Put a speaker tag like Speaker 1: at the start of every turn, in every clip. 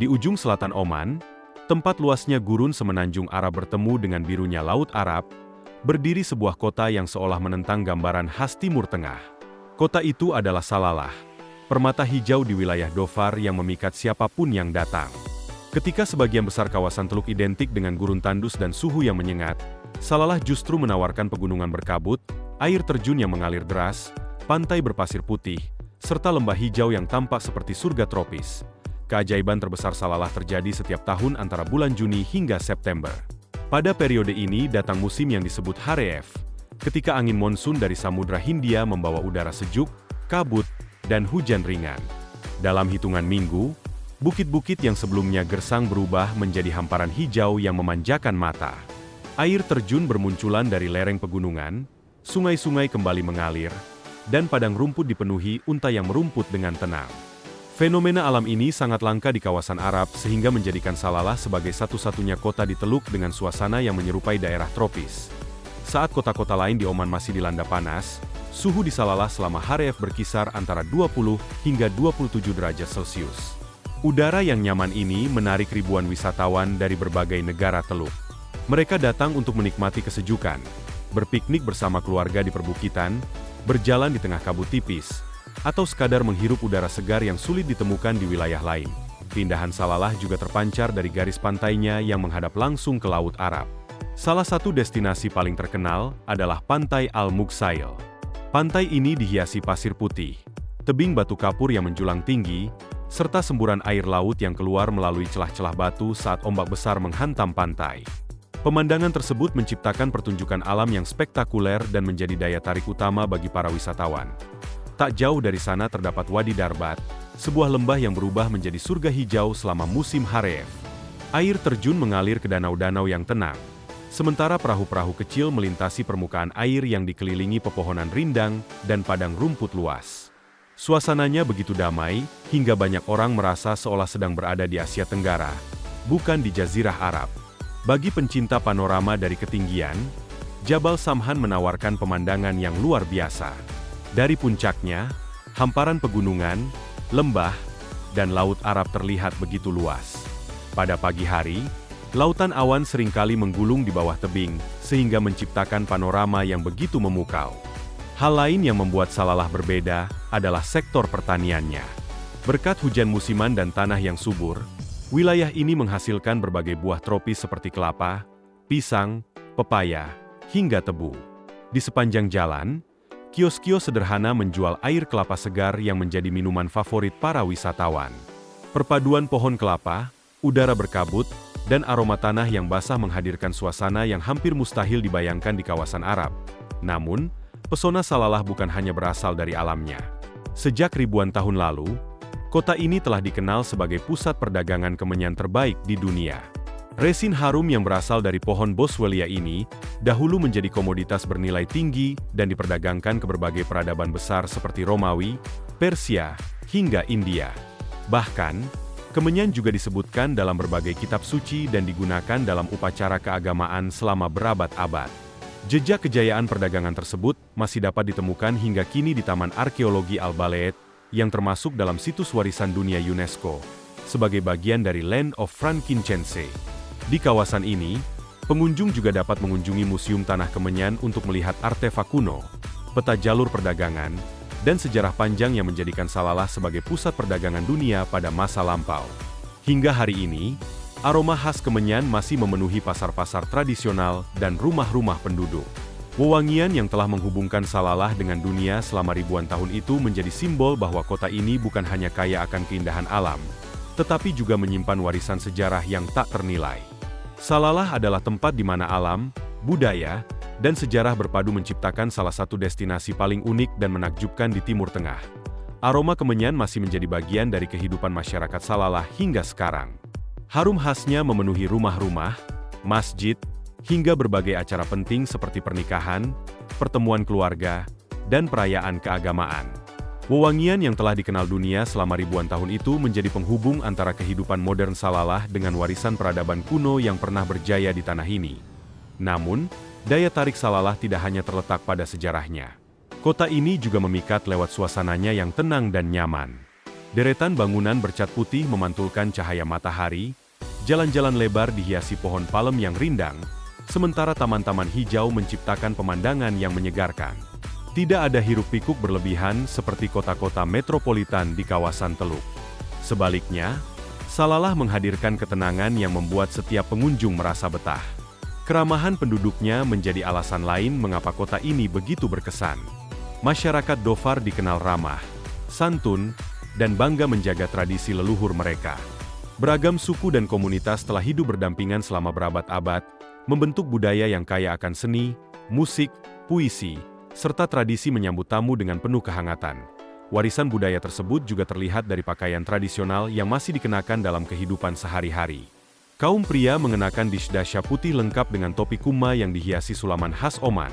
Speaker 1: Di ujung selatan Oman, tempat luasnya gurun semenanjung Arab bertemu dengan birunya Laut Arab, berdiri sebuah kota yang seolah menentang gambaran khas Timur Tengah. Kota itu adalah Salalah, permata hijau di wilayah Dhofar yang memikat siapapun yang datang. Ketika sebagian besar kawasan Teluk identik dengan gurun tandus dan suhu yang menyengat, Salalah justru menawarkan pegunungan berkabut, air terjun yang mengalir deras, pantai berpasir putih, serta lembah hijau yang tampak seperti surga tropis. Keajaiban terbesar Salalah terjadi setiap tahun antara bulan Juni hingga September. Pada periode ini datang musim yang disebut Hareef, ketika angin monsun dari Samudra Hindia membawa udara sejuk, kabut, dan hujan ringan. Dalam hitungan minggu, bukit-bukit yang sebelumnya gersang berubah menjadi hamparan hijau yang memanjakan mata. Air terjun bermunculan dari lereng pegunungan, sungai-sungai kembali mengalir, dan padang rumput dipenuhi unta yang merumput dengan tenang. Fenomena alam ini sangat langka di kawasan Arab sehingga menjadikan Salalah sebagai satu-satunya kota di Teluk dengan suasana yang menyerupai daerah tropis. Saat kota-kota lain di Oman masih dilanda panas, suhu di Salalah selama Hareef berkisar antara 20 hingga 27 derajat Celcius. Udara yang nyaman ini menarik ribuan wisatawan dari berbagai negara Teluk. Mereka datang untuk menikmati kesejukan, berpiknik bersama keluarga di perbukitan, berjalan di tengah kabut tipis, atau sekadar menghirup udara segar yang sulit ditemukan di wilayah lain. Keindahan Salalah juga terpancar dari garis pantainya yang menghadap langsung ke Laut Arab. Salah satu destinasi paling terkenal adalah Pantai Al-Mughsail. Pantai ini dihiasi pasir putih, tebing batu kapur yang menjulang tinggi, serta semburan air laut yang keluar melalui celah-celah batu saat ombak besar menghantam pantai. Pemandangan tersebut menciptakan pertunjukan alam yang spektakuler dan menjadi daya tarik utama bagi para wisatawan. Tak jauh dari sana terdapat Wadi Darbat, sebuah lembah yang berubah menjadi surga hijau selama musim Hareef. Air terjun mengalir ke danau-danau yang tenang, sementara perahu-perahu kecil melintasi permukaan air yang dikelilingi pepohonan rindang dan padang rumput luas. Suasananya begitu damai, hingga banyak orang merasa seolah sedang berada di Asia Tenggara, bukan di Jazirah Arab. Bagi pencinta panorama dari ketinggian, Jabal Samhan menawarkan pemandangan yang luar biasa. Dari puncaknya, hamparan pegunungan, lembah, dan Laut Arab terlihat begitu luas. Pada pagi hari, lautan awan seringkali menggulung di bawah tebing, sehingga menciptakan panorama yang begitu memukau. Hal lain yang membuat Salalah berbeda adalah sektor pertaniannya. Berkat hujan musiman dan tanah yang subur, wilayah ini menghasilkan berbagai buah tropis seperti kelapa, pisang, pepaya, hingga tebu. Di sepanjang jalan, kios-kios sederhana menjual air kelapa segar yang menjadi minuman favorit para wisatawan. Perpaduan pohon kelapa, udara berkabut, dan aroma tanah yang basah menghadirkan suasana yang hampir mustahil dibayangkan di kawasan Arab. Namun, pesona Salalah bukan hanya berasal dari alamnya. Sejak ribuan tahun lalu, kota ini telah dikenal sebagai pusat perdagangan kemenyan terbaik di dunia. Resin harum yang berasal dari pohon boswellia ini dahulu menjadi komoditas bernilai tinggi dan diperdagangkan ke berbagai peradaban besar seperti Romawi, Persia, hingga India. Bahkan, kemenyan juga disebutkan dalam berbagai kitab suci dan digunakan dalam upacara keagamaan selama berabad-abad. Jejak kejayaan perdagangan tersebut masih dapat ditemukan hingga kini di Taman Arkeologi Al-Baled, yang termasuk dalam situs warisan dunia UNESCO, sebagai bagian dari Land of Frankincense. Di kawasan ini, pengunjung juga dapat mengunjungi Museum Tanah Kemenyan untuk melihat artefak kuno, peta jalur perdagangan, dan sejarah panjang yang menjadikan Salalah sebagai pusat perdagangan dunia pada masa lampau. Hingga hari ini, aroma khas Kemenyan masih memenuhi pasar-pasar tradisional dan rumah-rumah penduduk. Wewangian yang telah menghubungkan Salalah dengan dunia selama ribuan tahun itu menjadi simbol bahwa kota ini bukan hanya kaya akan keindahan alam, tetapi juga menyimpan warisan sejarah yang tak ternilai. Salalah adalah tempat di mana alam, budaya, dan sejarah berpadu menciptakan salah satu destinasi paling unik dan menakjubkan di Timur Tengah. Aroma Kemenyan masih menjadi bagian dari kehidupan masyarakat Salalah hingga sekarang. Harum khasnya memenuhi rumah-rumah, masjid, hingga berbagai acara penting seperti pernikahan, pertemuan keluarga, dan perayaan keagamaan. Wewangian yang telah dikenal dunia selama ribuan tahun itu menjadi penghubung antara kehidupan modern Salalah dengan warisan peradaban kuno yang pernah berjaya di tanah ini. Namun, daya tarik Salalah tidak hanya terletak pada sejarahnya. Kota ini juga memikat lewat suasananya yang tenang dan nyaman. Deretan bangunan bercat putih memantulkan cahaya matahari, jalan-jalan lebar dihiasi pohon palem yang rindang, sementara taman-taman hijau menciptakan pemandangan yang menyegarkan. Tidak ada hiruk-pikuk berlebihan seperti kota-kota metropolitan di kawasan Teluk. Sebaliknya, Salalah menghadirkan ketenangan yang membuat setiap pengunjung merasa betah. Keramahan penduduknya menjadi alasan lain mengapa kota ini begitu berkesan. Masyarakat Dhofar dikenal ramah, santun, dan bangga menjaga tradisi leluhur mereka. Beragam suku dan komunitas telah hidup berdampingan selama berabad-abad, membentuk budaya yang kaya akan seni, musik, puisi, serta tradisi menyambut tamu dengan penuh kehangatan. Warisan budaya tersebut juga terlihat dari pakaian tradisional yang masih dikenakan dalam kehidupan sehari-hari. Kaum pria mengenakan dishdasha putih lengkap dengan topi kuma yang dihiasi sulaman khas Oman,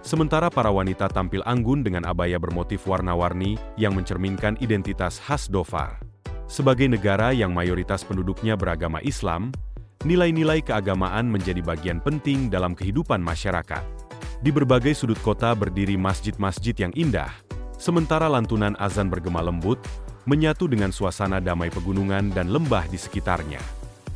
Speaker 1: sementara para wanita tampil anggun dengan abaya bermotif warna-warni yang mencerminkan identitas khas Dhofar. Sebagai negara yang mayoritas penduduknya beragama Islam, nilai-nilai keagamaan menjadi bagian penting dalam kehidupan masyarakat. Di berbagai sudut kota berdiri masjid-masjid yang indah, sementara lantunan azan bergema lembut, menyatu dengan suasana damai pegunungan dan lembah di sekitarnya.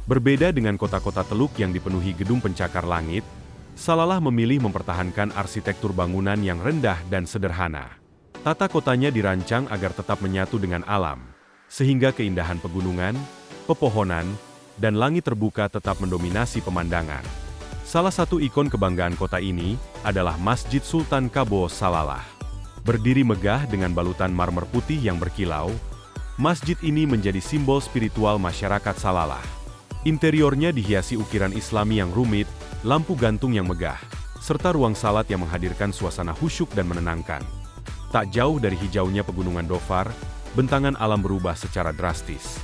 Speaker 1: Berbeda dengan kota-kota Teluk yang dipenuhi gedung pencakar langit, Salalah memilih mempertahankan arsitektur bangunan yang rendah dan sederhana. Tata kotanya dirancang agar tetap menyatu dengan alam, sehingga keindahan pegunungan, pepohonan, dan langit terbuka tetap mendominasi pemandangan. Salah satu ikon kebanggaan kota ini adalah Masjid Sultan Kabo Salalah. Berdiri megah dengan balutan marmer putih yang berkilau, masjid ini menjadi simbol spiritual masyarakat Salalah. Interiornya dihiasi ukiran Islami yang rumit, lampu gantung yang megah, serta ruang salat yang menghadirkan suasana khusyuk dan menenangkan. Tak jauh dari hijaunya pegunungan Dhofar, bentangan alam berubah secara drastis.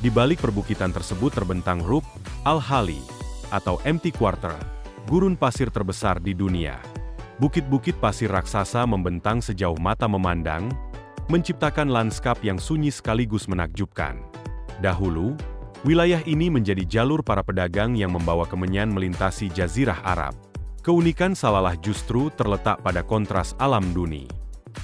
Speaker 1: Di balik perbukitan tersebut terbentang Rukn Al-Khali, atau Empty Quarter, gurun pasir terbesar di dunia. Bukit-bukit pasir raksasa membentang sejauh mata memandang, menciptakan lanskap yang sunyi sekaligus menakjubkan. Dahulu, wilayah ini menjadi jalur para pedagang yang membawa kemenyan melintasi Jazirah Arab. Keunikan Salalah justru terletak pada kontras alam duni.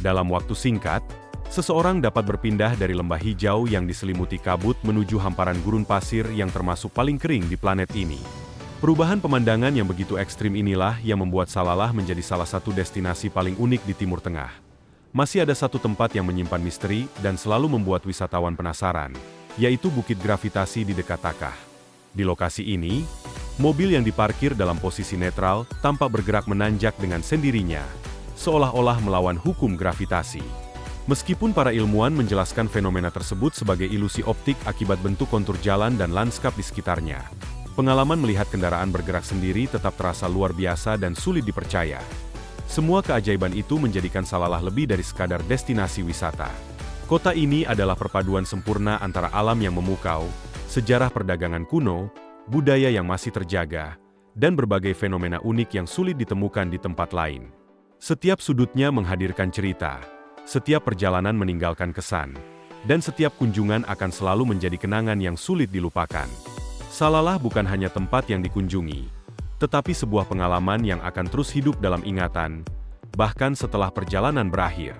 Speaker 1: Dalam waktu singkat, seseorang dapat berpindah dari lembah hijau yang diselimuti kabut menuju hamparan gurun pasir yang termasuk paling kering di planet ini. Perubahan pemandangan yang begitu ekstrim inilah yang membuat Salalah menjadi salah satu destinasi paling unik di Timur Tengah. Masih ada satu tempat yang menyimpan misteri dan selalu membuat wisatawan penasaran, yaitu Bukit Gravitasi di dekat Takkah. Di lokasi ini, mobil yang diparkir dalam posisi netral tampak bergerak menanjak dengan sendirinya, seolah-olah melawan hukum gravitasi. Meskipun para ilmuwan menjelaskan fenomena tersebut sebagai ilusi optik akibat bentuk kontur jalan dan lanskap di sekitarnya, pengalaman melihat kendaraan bergerak sendiri tetap terasa luar biasa dan sulit dipercaya. Semua keajaiban itu menjadikan Salalah lebih dari sekadar destinasi wisata. Kota ini adalah perpaduan sempurna antara alam yang memukau, sejarah perdagangan kuno, budaya yang masih terjaga, dan berbagai fenomena unik yang sulit ditemukan di tempat lain. Setiap sudutnya menghadirkan cerita, setiap perjalanan meninggalkan kesan, dan setiap kunjungan akan selalu menjadi kenangan yang sulit dilupakan. Salalah bukan hanya tempat yang dikunjungi, tetapi sebuah pengalaman yang akan terus hidup dalam ingatan, bahkan setelah perjalanan berakhir.